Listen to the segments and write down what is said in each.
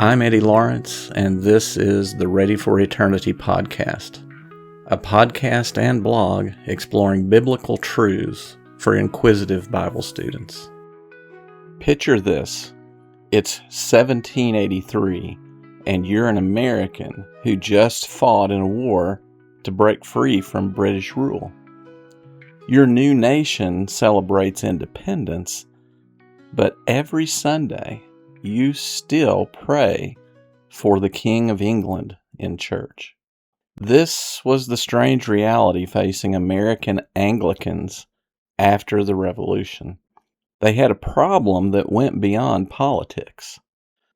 I'm Eddie Lawrence, and this is the Ready for Eternity podcast, a podcast and blog exploring biblical truths for inquisitive Bible students. Picture this. It's 1783, and you're an American who just fought in a war to break free from British rule. Your new nation celebrates independence, but every Sunday you still pray for the King of England in church. This was the strange reality facing American Anglicans after the Revolution. They had a problem that went beyond politics.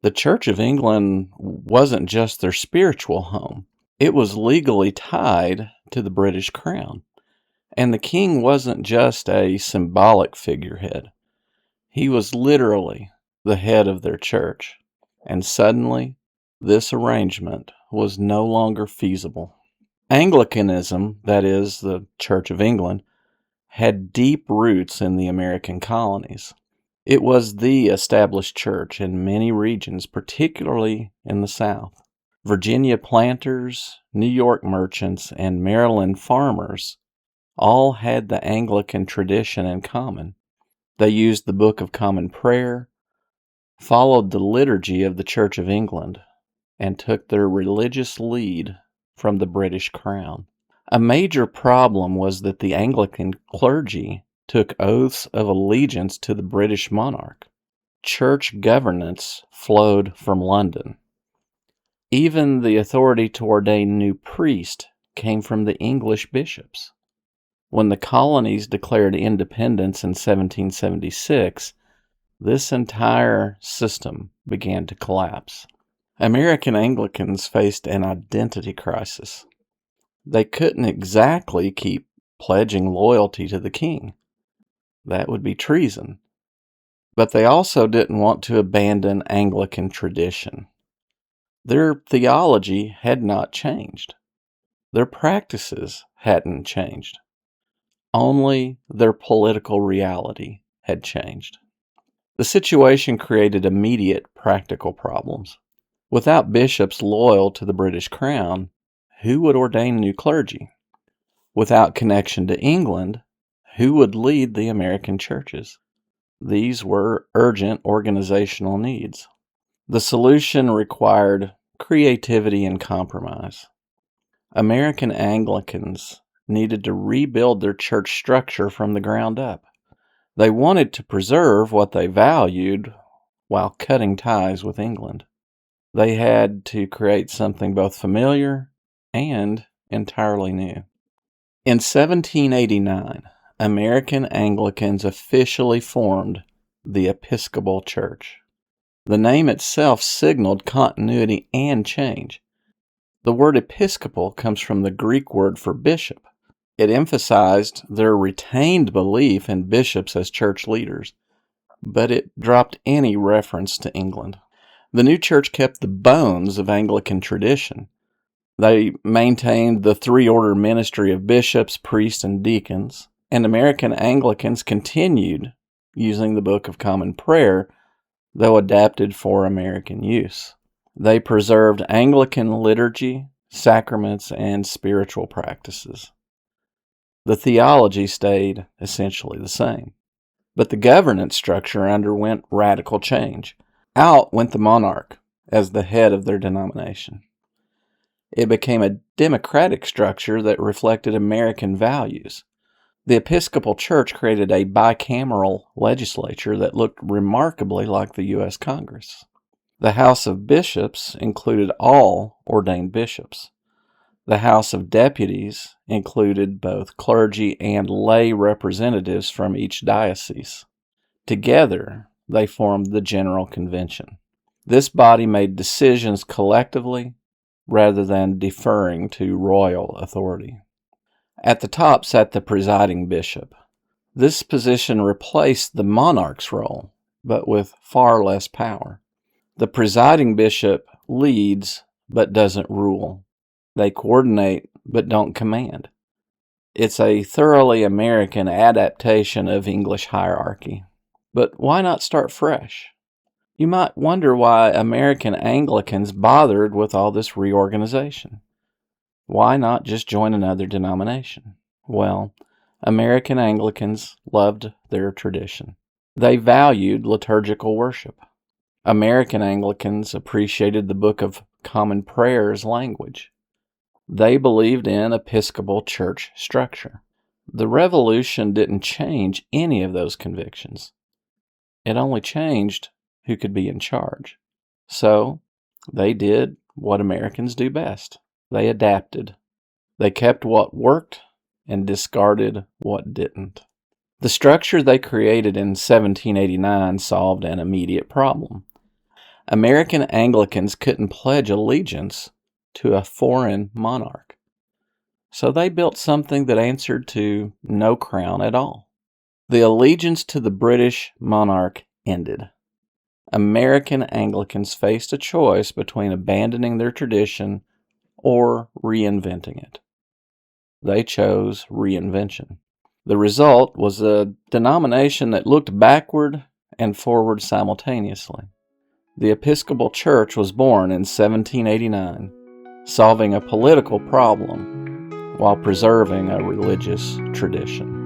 The Church of England wasn't just their spiritual home. It was legally tied to the British crown. And the king wasn't just a symbolic figurehead. He was literally the head of their church. And suddenly, this arrangement was no longer feasible. Anglicanism, that is, the Church of England, had deep roots in the American colonies. It was the established church in many regions, particularly in the South. Virginia planters, New York merchants, and Maryland farmers all had the Anglican tradition in common. They used the Book of Common Prayer, followed the liturgy of the Church of England, and took their religious lead from the British crown. A major problem was that the Anglican clergy took oaths of allegiance to the British monarch. Church governance flowed from London. Even the authority to ordain new priests came from the English bishops. When the colonies declared independence in 1776, this entire system began to collapse. American Anglicans faced an identity crisis. They couldn't exactly keep pledging loyalty to the king. That would be treason. But they also didn't want to abandon Anglican tradition. Their theology had not changed. Their practices hadn't changed. Only their political reality had changed. The situation created immediate practical problems. Without bishops loyal to the British crown, who would ordain new clergy? Without connection to England, who would lead the American churches? These were urgent organizational needs. The solution required creativity and compromise. American Anglicans needed to rebuild their church structure from the ground up. They wanted to preserve what they valued while cutting ties with England. They had to create something both familiar and entirely new. In 1789, American Anglicans officially formed the Episcopal Church. The name itself signaled continuity and change. The word Episcopal comes from the Greek word for bishop. It emphasized their retained belief in bishops as church leaders, but it dropped any reference to England. The new church kept the bones of Anglican tradition. They maintained the three-order ministry of bishops, priests, and deacons, and American Anglicans continued using the Book of Common Prayer, though adapted for American use. They preserved Anglican liturgy, sacraments, and spiritual practices. The theology stayed essentially the same, but the governance structure underwent radical change. Out went the monarch as the head of their denomination. It became a democratic structure that reflected American values. The Episcopal Church created a bicameral legislature that looked remarkably like the U.S. Congress. The House of Bishops included all ordained bishops. The House of Deputies included both clergy and lay representatives from each diocese. Together, they formed the General Convention. This body made decisions collectively rather than deferring to royal authority. At the top sat the presiding bishop. This position replaced the monarch's role, but with far less power. The presiding bishop leads but doesn't rule. They coordinate but don't command. It's a thoroughly American adaptation of English hierarchy. But why not start fresh? You might wonder why American Anglicans bothered with all this reorganization. Why not just join another denomination? Well, American Anglicans loved their tradition. They valued liturgical worship. American Anglicans appreciated the Book of Common Prayer's language. They believed in Episcopal Church structure. The Revolution didn't change any of those convictions. It only changed who could be in charge. So, they did what Americans do best. They adapted. They kept what worked and discarded what didn't. The structure they created in 1789 solved an immediate problem. American Anglicans couldn't pledge allegiance to a foreign monarch. So they built something that answered to no crown at all. The allegiance to the British monarch ended. American Anglicans faced a choice between abandoning their tradition or reinventing it. They chose reinvention. The result was a denomination that looked backward and forward simultaneously. The Episcopal Church was born in 1789, solving a political problem while preserving a religious tradition.